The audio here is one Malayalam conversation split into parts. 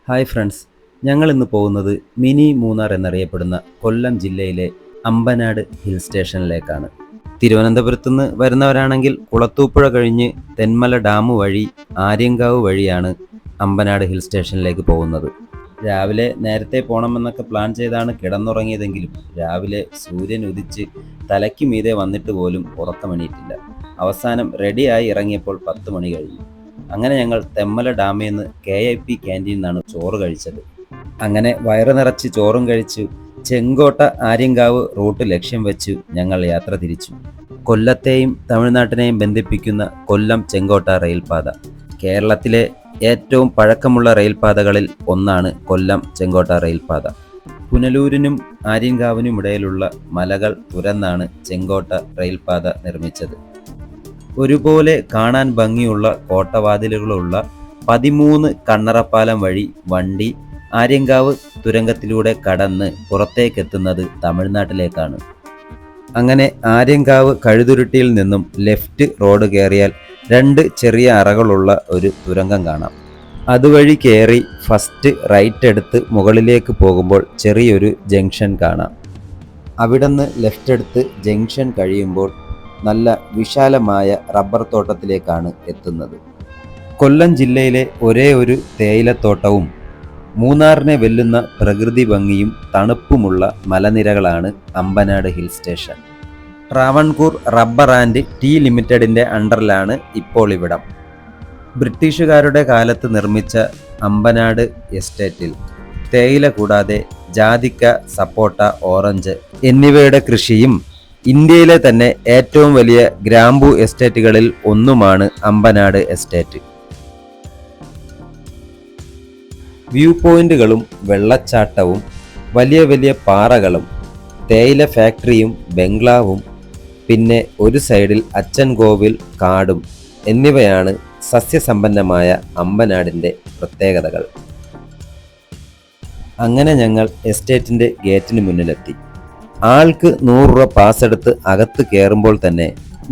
ഹായ് ഫ്രണ്ട്സ്, ഞങ്ങൾ ഇന്ന് പോകുന്നത് മിനി മൂന്നാർ എന്നറിയപ്പെടുന്ന കൊല്ലം ജില്ലയിലെ അമ്പനാട് ഹിൽ സ്റ്റേഷനിലേക്കാണ്. തിരുവനന്തപുരത്തുനിന്ന് വരുന്നവരാണെങ്കിൽ കുളത്തൂപ്പുഴ കഴിഞ്ഞ് തെന്മല ഡാം വഴി ആര്യങ്കാവ് വഴിയാണ് അമ്പനാട് ഹിൽ സ്റ്റേഷനിലേക്ക് പോകുന്നത്. രാവിലെ നേരത്തെ പോകണമെന്നൊക്കെ പ്ലാൻ ചെയ്താണ് കിടന്നുറങ്ങിയതെങ്കിലും രാവിലെ സൂര്യൻ ഉദിച്ച് തലയ്ക്ക് മീതെ വന്നിട്ട് പോലും ഉറക്കമെണീറ്റില്ല. അവസാനം റെഡിയായി ഇറങ്ങിയപ്പോൾ 10 മണി കഴിഞ്ഞു. അങ്ങനെ ഞങ്ങൾ തെന്മല ഡാമിൽ നിന്ന് KIP ക്യാൻറ്റീനിൽ നിന്നാണ് ചോറ് കഴിച്ചത്. അങ്ങനെ വയറ് നിറച്ച് ചോറും കഴിച്ചു ചെങ്കോട്ട ആര്യങ്കാവ് റൂട്ട് ലക്ഷ്യം വെച്ചു ഞങ്ങൾ യാത്ര തിരിച്ചു. കൊല്ലത്തെയും തമിഴ്നാട്ടിനെയും ബന്ധിപ്പിക്കുന്ന കൊല്ലം ചെങ്കോട്ട റെയിൽപാത കേരളത്തിലെ ഏറ്റവും പഴക്കമുള്ള റെയിൽപാതകളിൽ ഒന്നാണ് കൊല്ലം ചെങ്കോട്ട റെയിൽപാത. പുനലൂരിനും ആര്യങ്കാവിനും ഇടയിലുള്ള മലകൾ തുരന്നാണ് ചെങ്കോട്ട റെയിൽപാത നിർമ്മിച്ചത്. ഒരുപോലെ കാണാൻ ഭംഗിയുള്ള കോട്ടവാതിലുകളുള്ള 13 കണ്ണറപ്പാലം വഴി വണ്ടി ആര്യങ്കാവ് തുരങ്കത്തിലൂടെ കടന്ന് പുറത്തേക്കെത്തുന്നത് തമിഴ്നാട്ടിലേക്കാണ്. അങ്ങനെ ആര്യങ്കാവ് കഴുതുരുട്ടിയിൽ നിന്നും ലെഫ്റ്റ് റോഡ് കയറിയാൽ 2 ചെറിയ അറകളുള്ള ഒരു തുരങ്കം കാണാം. അതുവഴി കയറി ഫസ്റ്റ് റൈറ്റ് എടുത്ത് മുകളിലേക്ക് പോകുമ്പോൾ ചെറിയൊരു ജംഗ്ഷൻ കാണാം. അവിടുന്ന് ലെഫ്റ്റ് എടുത്ത് ജംഗ്ഷൻ കഴിയുമ്പോൾ നല്ല വിശാലമായ റബ്ബർ തോട്ടത്തിലേക്കാണ് എത്തുന്നത്. കൊല്ലം ജില്ലയിലെ ഒരേ ഒരു തേയിലത്തോട്ടവും മൂന്നാറിനെ വെല്ലുന്ന പ്രകൃതി ഭംഗിയും തണുപ്പുമുള്ള മലനിരകളാണ് Ambanad hill station. Travancore rubber and tea ലിമിറ്റഡിൻ്റെ അണ്ടറിലാണ് ഇപ്പോൾ ഇവിടം. ബ്രിട്ടീഷുകാരുടെ കാലത്ത് നിർമ്മിച്ച അമ്പനാട് എസ്റ്റേറ്റിൽ തേയില കൂടാതെ ജാതിക്ക, സപ്പോട്ട, ഓറഞ്ച് എന്നിവയുടെ കൃഷിയും ഇന്ത്യയിലെ തന്നെ ഏറ്റവും വലിയ ഗ്രാമ്പു എസ്റ്റേറ്റുകളിൽ ഒന്നുമാണ് അമ്പനാട് എസ്റ്റേറ്റ്. വ്യൂ പോയിന്റുകളും വെള്ളച്ചാട്ടവും വലിയ വലിയ പാറകളും തേയില ഫാക്ടറിയും ബംഗ്ലാവും പിന്നെ ഒരു സൈഡിൽ അച്ചൻകോവിൽ കാടും എന്നിവയാണ് സസ്യസമ്പന്നമായ അമ്പനാടിൻ്റെ പ്രത്യേകതകൾ. അങ്ങനെ ഞങ്ങൾ എസ്റ്റേറ്റിൻ്റെ ഗേറ്റിന് മുന്നിലെത്തി. ആൾക്ക് 100 രൂപ പാസ് എടുത്ത് അകത്ത് കയറുമ്പോൾ തന്നെ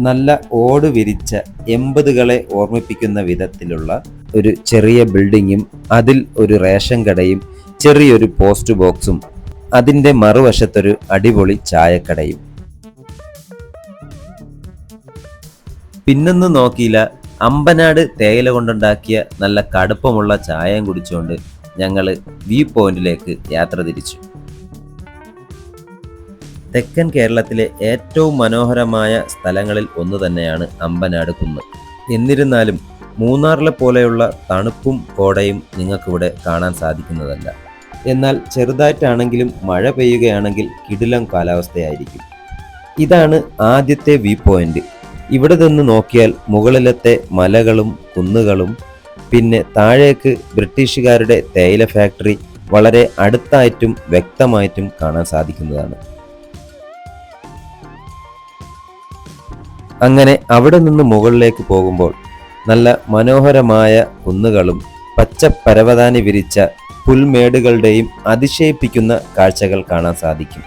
നല്ല ഓട് വിരിച്ച 80കളെ ഓർമ്മിപ്പിക്കുന്ന വിധത്തിലുള്ള ഒരു ചെറിയ ബിൽഡിങ്ങും അതിൽ ഒരു റേഷൻ കടയും ചെറിയൊരു പോസ്റ്റ് ബോക്സും അതിൻ്റെ മറുവശത്തൊരു അടിപൊളി ചായക്കടയും. പിന്നൊന്നും നോക്കിയില്ല, അമ്പനാട് തേയില കൊണ്ടുണ്ടാക്കിയ നല്ല കടുപ്പമുള്ള ചായയും കുടിച്ചുകൊണ്ട് ഞങ്ങൾ വ്യൂ പോയിന്റിലേക്ക് യാത്ര തിരിച്ചു. തെക്കൻ കേരളത്തിലെ ഏറ്റവും മനോഹരമായ സ്ഥലങ്ങളിൽ ഒന്ന് തന്നെയാണ് അമ്പനാട് കുന്ന്. എന്നിരുന്നാലും മൂന്നാറിലെ പോലെയുള്ള തണുപ്പും കോടയും നിങ്ങൾക്കിവിടെ കാണാൻ സാധിക്കുന്നതല്ല. എന്നാൽ ചെറുതായിട്ടാണെങ്കിലും മഴ പെയ്യുകയാണെങ്കിൽ കിടിലം കാലാവസ്ഥയായിരിക്കും. ഇതാണ് ആദ്യത്തെ വ്യൂ പോയിന്റ്. ഇവിടെ നിന്ന് നോക്കിയാൽ മുകളിലത്തെ മലകളും കുന്നുകളും പിന്നെ താഴേക്ക് ബ്രിട്ടീഷുകാരുടെ തേയില ഫാക്ടറി വളരെ അടുത്തായിട്ടും വ്യക്തമായിട്ടും കാണാൻ സാധിക്കുന്നതാണ്. അങ്ങനെ അവിടെ നിന്ന് മുകളിലേക്ക് പോകുമ്പോൾ നല്ല മനോഹരമായ കുന്നുകളും പച്ച പരവതാനി വിരിച്ച പുൽമേടുകളുടെയും അതിശയിപ്പിക്കുന്ന കാഴ്ചകൾ കാണാൻ സാധിക്കും.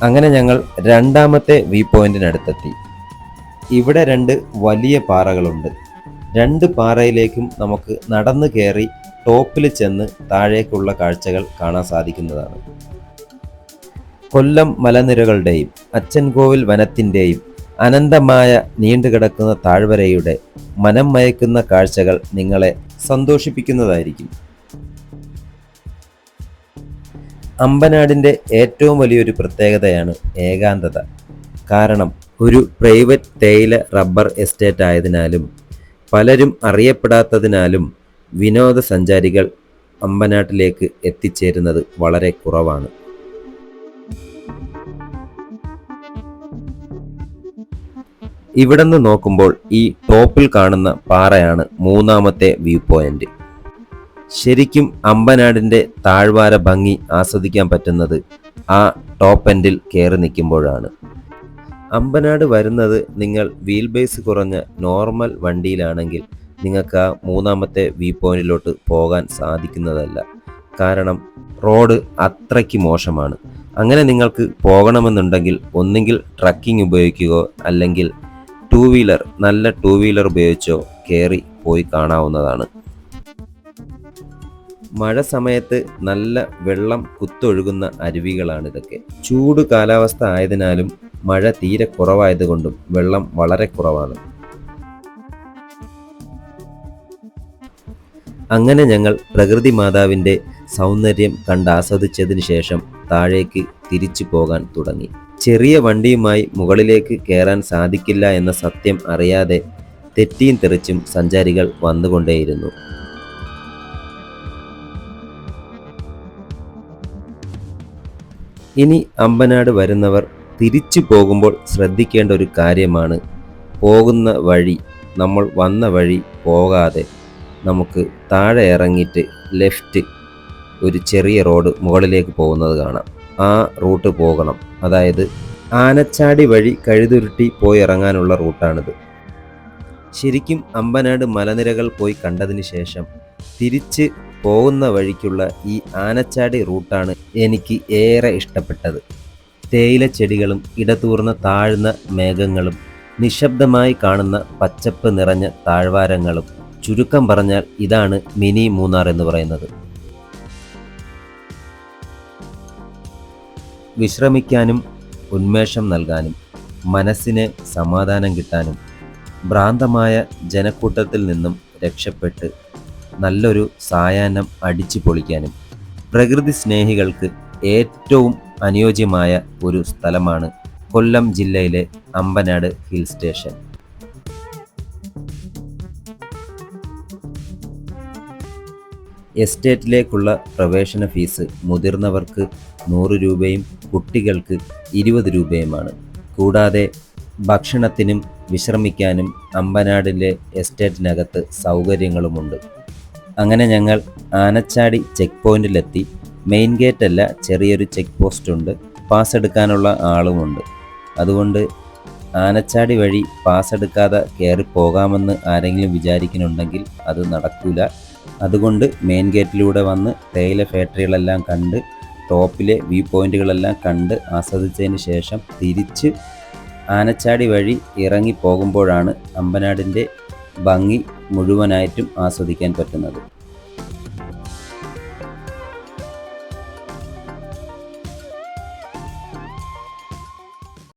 അങ്ങനെ ഞങ്ങൾ രണ്ടാമത്തെ വ്യൂ പോയിന്റിനടുത്തെത്തി. ഇവിടെ 2 വലിയ പാറകളുണ്ട്. 2 പാറയിലേക്കും നമുക്ക് നടന്നു കയറി ടോപ്പിൽ ചെന്ന് താഴേക്കുള്ള കാഴ്ചകൾ കാണാൻ സാധിക്കുന്നതാണ്. കൊല്ലം മലനിരകളുടെയും അച്ചൻകോവിൽ വനത്തിൻ്റെയും അനന്തമായ നീണ്ടുകിടക്കുന്ന താഴ്വരയുടെ മനം മയക്കുന്ന കാഴ്ചകൾ നിങ്ങളെ സന്തോഷിപ്പിക്കുന്നതായിരിക്കും. അമ്പനാടിൻ്റെ ഏറ്റവും വലിയൊരു പ്രത്യേകതയാണ് ഏകാന്തത. കാരണം ഒരു പ്രൈവറ്റ് തേയില റബ്ബർ എസ്റ്റേറ്റ് ആയതിനാലും പലരും അറിയപ്പെടാത്തതിനാലും വിനോദസഞ്ചാരികൾ അമ്പനാട്ടിലേക്ക് എത്തിച്ചേരുന്നത് വളരെ കുറവാണ്. ഇവിടുന്ന് നോക്കുമ്പോൾ ഈ ടോപ്പിൽ കാണുന്ന പാറയാണ് 3ാമത്തെ വ്യൂ പോയിന്റ്. ശരിക്കും അമ്പനാടിൻ്റെ താഴ്വാര ഭംഗി ആസ്വദിക്കാൻ പറ്റുന്നത് ആ ടോപ്പ് എൻഡിൽ കയറി നിൽക്കുമ്പോഴാണ്. അമ്പനാട് വരുന്നത് നിങ്ങൾ വീൽ ബേസ് കുറഞ്ഞ നോർമൽ വണ്ടിയിലാണെങ്കിൽ നിങ്ങൾക്ക് ആ 3ാമത്തെ വ്യൂ പോയിന്റിലോട്ട് പോകാൻ സാധിക്കുന്നതല്ല. കാരണം റോഡ് അത്രയ്ക്ക് മോശമാണ്. അങ്ങനെ നിങ്ങൾക്ക് പോകണമെന്നുണ്ടെങ്കിൽ ഒന്നുകിൽ ട്രക്കിംഗ് ഉപയോഗിക്കുകയോ അല്ലെങ്കിൽ 2 വീലർ നല്ല 2 വീലർ ഉപയോഗിച്ചോ കയറി പോയി കാണാവുന്നതാണ്. മഴ സമയത്ത് നല്ല വെള്ളം കുത്തൊഴുകുന്ന അരുവികളാണിതൊക്കെ. ചൂട് കാലാവസ്ഥ ആയതിനാലും മഴ തീരെ കുറവായതുകൊണ്ടും വെള്ളം വളരെ കുറവാണ്. അങ്ങനെ ഞങ്ങൾ പ്രകൃതി മാതാവിൻ്റെ സൗന്ദര്യം കണ്ടാസ്വദിച്ചതിന് ശേഷം താഴേക്ക് തിരിച്ചു പോകാൻ തുടങ്ങി. ചെറിയ വണ്ടിയുമായി മുകളിലേക്ക് കയറാൻ സാധിക്കില്ല എന്ന സത്യം അറിയാതെ തെറ്റിയും തെറിച്ചും സഞ്ചാരികൾ വന്നുകൊണ്ടേയിരുന്നു. ഇനി അമ്പനാട് വരുന്നവർ തിരിച്ചു പോകുമ്പോൾ ശ്രദ്ധിക്കേണ്ട ഒരു കാര്യമാണ്, പോകുന്ന വഴി നമ്മൾ വന്ന വഴി പോകാതെ നമുക്ക് താഴെ ഇറങ്ങിയിട്ട് ലെഫ്റ്റ് ഒരു ചെറിയ റോഡ് മുകളിലേക്ക് പോകുന്നത് കാണാം. ആ റൂട്ട് പോകണം. അതായത് ആനച്ചാടി വഴി കഴുതുരുട്ടി പോയി ഇറങ്ങാനുള്ള റൂട്ടാണിത്. ശരിക്കും അമ്പനാട് മലനിരകൾ പോയി കണ്ടതിന് ശേഷം തിരിച്ച് പോകുന്ന വഴിക്കുള്ള ഈ ആനച്ചാടി റൂട്ടാണ് എനിക്ക് ഏറെ ഇഷ്ടപ്പെട്ടത്. തേയില ചെടികളും ഇടതൂർന്ന താഴ്ന്ന മേഘങ്ങളും നിശബ്ദമായി കാണുന്ന പച്ചപ്പ് നിറഞ്ഞ താഴ്വാരങ്ങളും, ചുരുക്കം പറഞ്ഞാൽ ഇതാണ് മിനി മൂന്നാർ എന്ന് പറയുന്നത്. വിശ്രമിക്കാനും ഉന്മേഷം നൽകാനും മനസ്സിന് സമാധാനം കിട്ടാനും ഭ്രാന്തമായ ജനക്കൂട്ടത്തിൽ നിന്നും രക്ഷപ്പെട്ട് നല്ലൊരു സായാഹ്നം അടിച്ചു പൊളിക്കാനും പ്രകൃതി സ്നേഹികൾക്ക് ഏറ്റവും അനുയോജ്യമായ ഒരു സ്ഥലമാണ് കൊല്ലം ജില്ലയിലെ അമ്പനാട് ഹിൽ സ്റ്റേഷൻ. എസ്റ്റേറ്റിലേക്കുള്ള പ്രവേശന ഫീസ് മുതിർന്നവർക്ക് 100 രൂപയും കുട്ടികൾക്ക് 20 രൂപയുമാണ്. കൂടാതെ ഭക്ഷണത്തിനും വിശ്രമിക്കാനും അമ്പനാടിലെ എസ്റ്റേറ്റിനകത്ത് സൗകര്യങ്ങളുമുണ്ട്. അങ്ങനെ ഞങ്ങൾ ആനച്ചാടി ചെക്ക് പോയിന്റിലെത്തി. മെയിൻ ഗേറ്റ് അല്ല, ചെറിയൊരു ചെക്ക് പോസ്റ്റ് ഉണ്ട്. പാസ് എടുക്കാനുള്ള ആളുമുണ്ട്. അതുകൊണ്ട് ആനച്ചാടി വഴി പാസ് എടുക്കാതെ കയറി പോകാമെന്ന് ആരെങ്കിലും വിചാരിക്കുന്നുണ്ടെങ്കിൽ അത് നടക്കില്ല. അതുകൊണ്ട് മെയിൻ ഗേറ്റിലൂടെ വന്ന് തേയില ഫാക്ടറികളെല്ലാം കണ്ട് ടോപ്പിലെ വ്യൂ പോയിന്റുകളെല്ലാം കണ്ട് ആസ്വദിച്ചതിന് ശേഷം തിരിച്ച് ആനച്ചാടി വഴി ഇറങ്ങി പോകുമ്പോഴാണ് അമ്പനാടിൻ്റെ ഭംഗി മുഴുവനായിട്ടും ആസ്വദിക്കാൻ പറ്റുന്നത്.